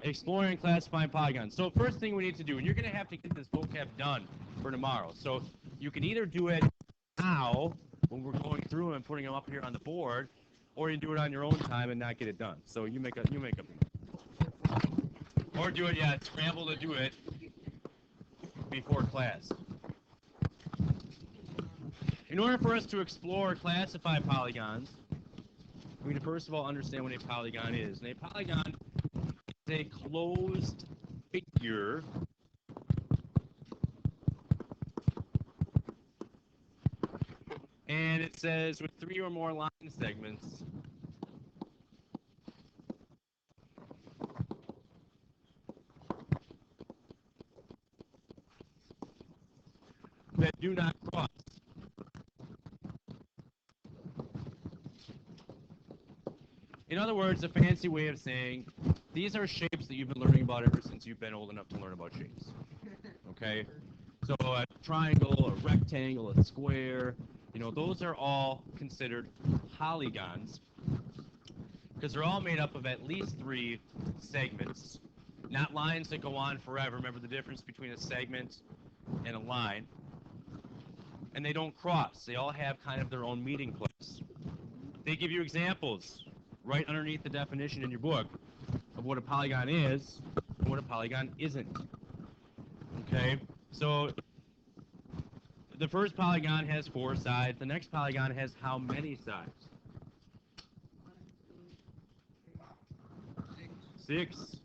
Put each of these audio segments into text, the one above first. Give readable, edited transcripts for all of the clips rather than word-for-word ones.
Exploring and classifying polygons. So first thing we need to do, and you're going to have to get this vocab done for tomorrow. So you can either do it now when we're going through and putting them up here on the board, or you do it on your own time and not get it done. So you make up. Or do it, scramble to do it before class. In order for us to explore or classify polygons, we need to first of all understand what a polygon is. And a polygon is a closed figure and it says with 3 or more line segments that do not cross. In other words, a fancy way of saying these are shapes that you've been learning about ever since you've been old enough to learn about shapes. Okay? So a triangle, a rectangle, a square, those are all considered polygons because they're all made up of at least 3 segments, not lines that go on forever. Remember the difference between a segment and a line. And they don't cross. They all have kind of their own meeting place. They give you examples right underneath the definition in your book of what a polygon is and what a polygon isn't. Okay? So the first polygon has 4 sides. The next polygon has how many sides? 6.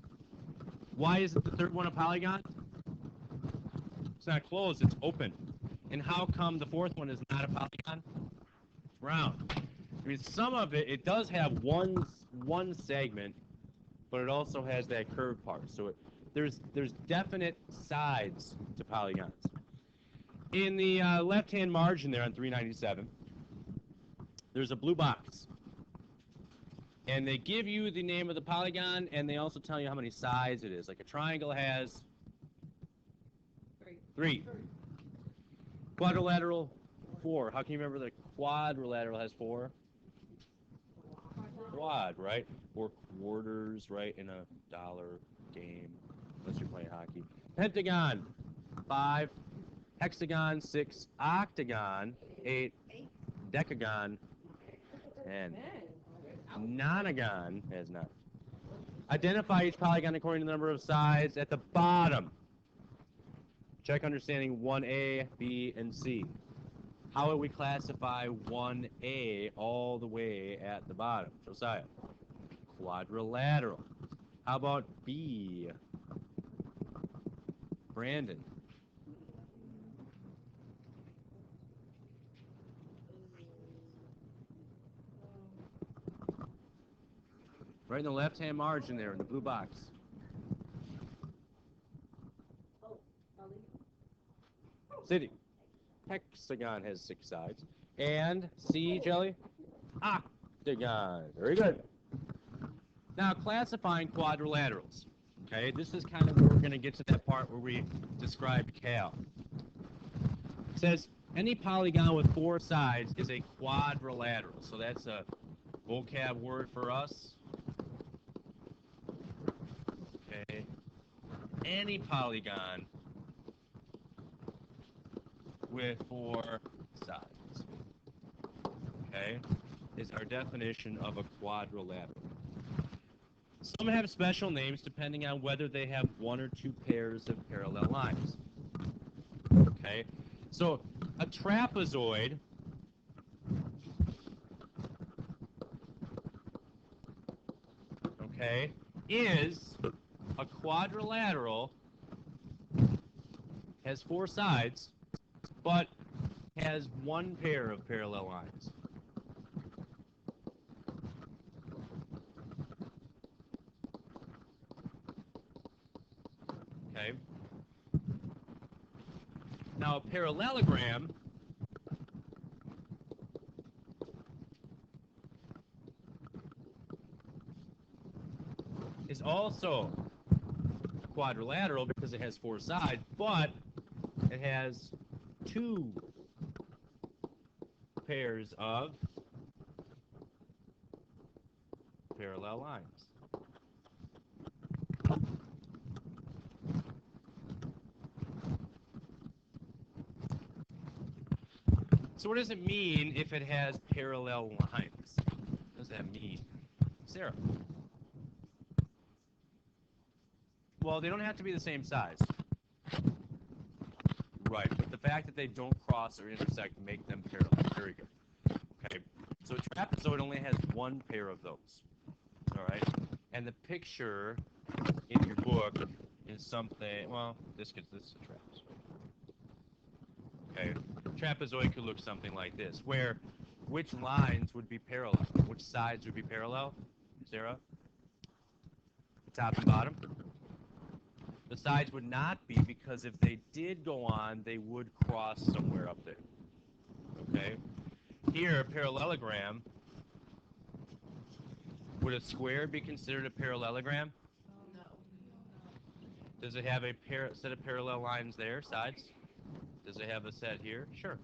Why isn't the third one a polygon? It's not closed, it's open. And how come the fourth one is not a polygon? It's round. I mean, some of it does have one segment, but it also has that curved part. So there's definite sides to polygons. In the left-hand margin there on 397, there's a blue box. And they give you the name of the polygon, and they also tell you how many sides it is. Like a triangle has 3. Quadrilateral, 4. How can you remember that quadrilateral has 4? Quad, right? 4 quarters, right, in a dollar game, unless you're playing hockey. Pentagon, 5. Hexagon, 6. Octagon, 8. Decagon, 10. Nonagon has 9. Identify each polygon according to the number of sides at the bottom. Check understanding 1A, B, and C. How would we classify 1A all the way at the bottom? Josiah. Quadrilateral. How about B? Brandon. Right in the left-hand margin there in the blue box. City. Hexagon has 6 sides. And C, Jelly? Octagon. Very good. Now, classifying quadrilaterals. Okay, this is kind of where we're going to get to that part where we describe Cal. It says, any polygon with 4 sides is a quadrilateral. So that's a vocab word for us. Okay. Any polygon with 4 sides, okay, is our definition of a quadrilateral. Some have special names depending on whether they have 1 or 2 pairs of parallel lines. Okay, so a trapezoid is a quadrilateral, has 4 sides, but has 1 pair of parallel lines. Okay. Now a parallelogram is also a quadrilateral because it has 4 sides, but it has 2 pairs of parallel lines. So what does it mean if it has parallel lines? What does that mean? Sarah? Well, they don't have to be the same size. Right, but the fact that they don't cross or intersect make them parallel. Very good. Okay, so a trapezoid only has one pair of those. All right, and the picture in your book is something. Well, this is a trapezoid. Okay, trapezoid could look something like this, where which lines would be parallel? Which sides would be parallel? Sarah? Top and bottom? The sides would not be, because if they did go on, they would cross somewhere up there. Okay? Here, a parallelogram. Would a square be considered a parallelogram? No. Does it have a set of parallel lines there, sides? Does it have a set here? Sure.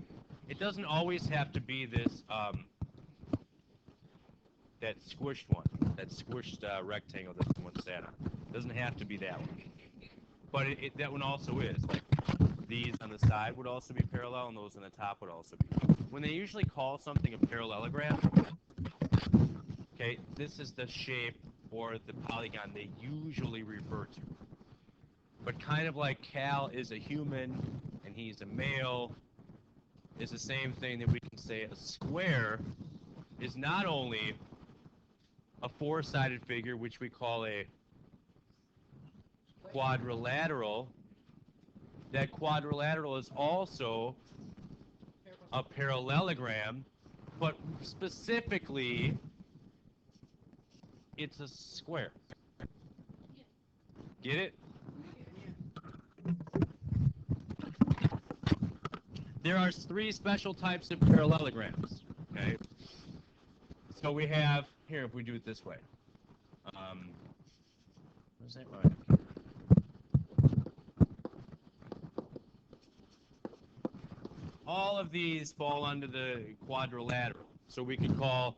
It doesn't always have to be this, that squished one, that squished rectangle that someone sat on. It doesn't have to be that one. But that one also is. Like, these on the side would also be parallel, and those on the top would also be. When they usually call something a parallelogram, okay, this is the shape or the polygon they usually refer to. But kind of like Cal is a human and he's a male, is the same thing that we can say a square is not only a four-sided figure, which we call a quadrilateral. That quadrilateral is also a parallelogram, but specifically, it's a square. Get it? There are three special types of parallelograms, okay? So we have, here, if we do it this way. What is that? Right. All of these fall under the quadrilateral. So we could call,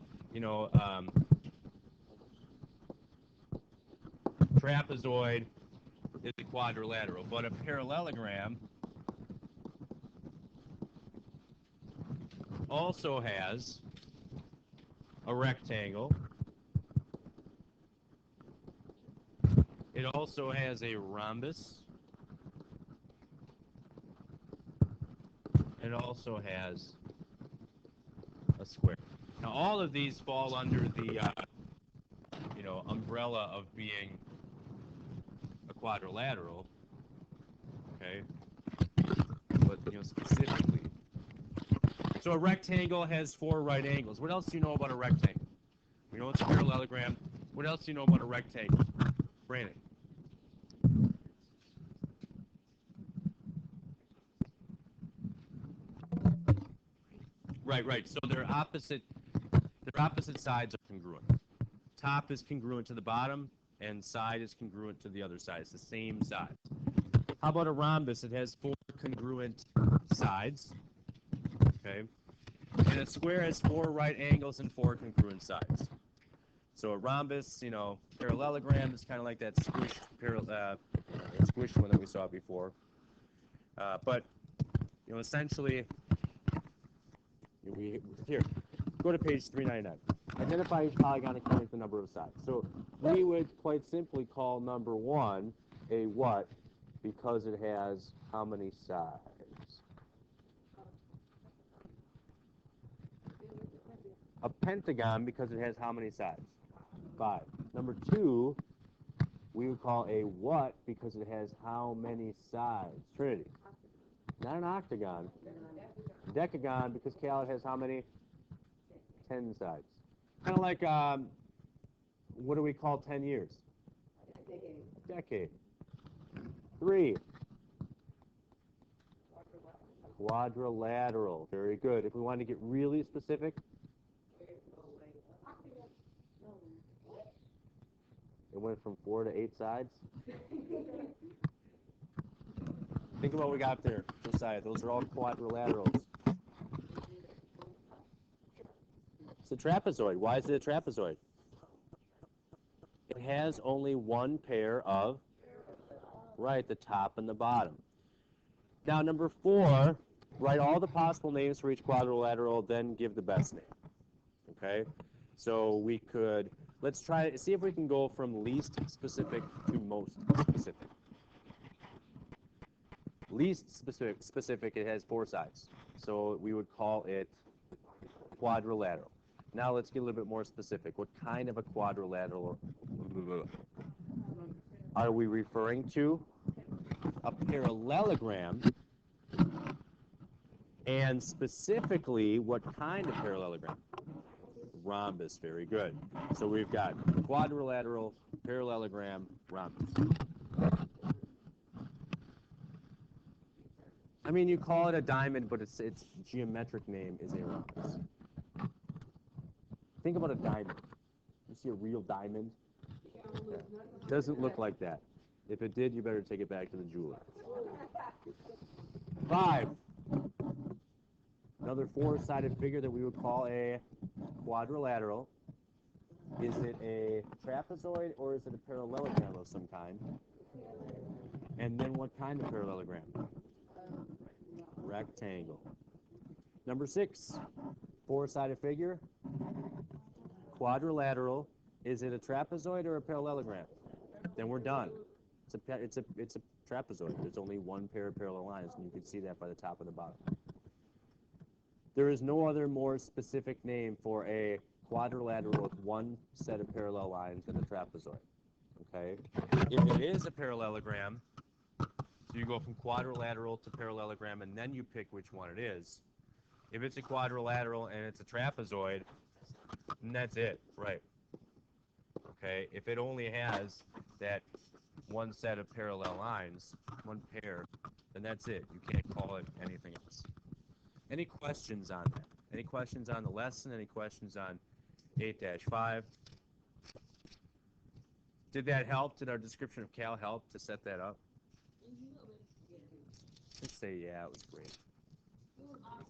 trapezoid is a quadrilateral, but a parallelogram also has a rectangle. It also has a rhombus. It also has a square. Now, all of these fall under the, umbrella of being a quadrilateral. Okay, but specifically. So a rectangle has four right angles. What else do you know about a rectangle? We know it's a parallelogram. What else do you know about a rectangle? Brandon. Right. So their opposite sides are congruent. Top is congruent to the bottom, and side is congruent to the other side. It's the same side. How about a rhombus? It has four congruent sides. Okay. And a square has four right angles and four congruent sides. So a rhombus, parallelogram is kind of like that squished one that we saw before. But essentially, here, go to page 399. Identify each polygon according to the number of sides. So we would quite simply call number one a what, because it has how many sides? A pentagon, because it has how many sides? 5. Number 2, we would call a what, because it has how many sides? Trinity. Not an octagon. Decagon, because Cal has how many? 10 sides. Kind of like, what do we call 10 years? A decade. 3. Quadrilateral. Very good. If we want to get really specific, it went from 4 to 8 sides. Think about what we got there, Josiah. Those are all quadrilaterals. It's a trapezoid. Why is it a trapezoid? It has only one pair of, right, the top and the bottom. Now, number 4, Write all the possible names for each quadrilateral, then give the best name. Okay? So we could, let's try, see if we can go from least specific to most specific. Least specific, it has 4 sides. So we would call it quadrilateral. Now let's get a little bit more specific. What kind of a quadrilateral are we referring to? A parallelogram. And specifically, what kind of parallelogram? Rhombus, very good. So we've got quadrilateral, parallelogram, rhombus. I mean, you call it a diamond, but its geometric name is a rhombus. Think about a diamond. You see a real diamond? Yeah. Doesn't look like that. If it did, you better take it back to the jeweler. 5. Another 4-sided figure that we would call a quadrilateral. Is it a trapezoid or is it a parallelogram of some kind? And then what kind of parallelogram? Rectangle. Number 6, 4-sided figure. Quadrilateral. Is it a trapezoid or a parallelogram? Then we're done. It's a trapezoid. There's only one pair of parallel lines, and you can see that by the top and the bottom. There is no other more specific name for a quadrilateral with one set of parallel lines than a trapezoid. Okay? If it is a parallelogram, so you go from quadrilateral to parallelogram, and then you pick which one it is. If it's a quadrilateral and it's a trapezoid, then that's it, right? Okay? If it only has that one set of parallel lines, one pair, then that's it. You can't call it anything else. Any questions on that? Any questions on the lesson? Any questions on 8-5? Did that help? Did our description of Cal help to set that up? Let's say, yeah, it was great. It was awesome.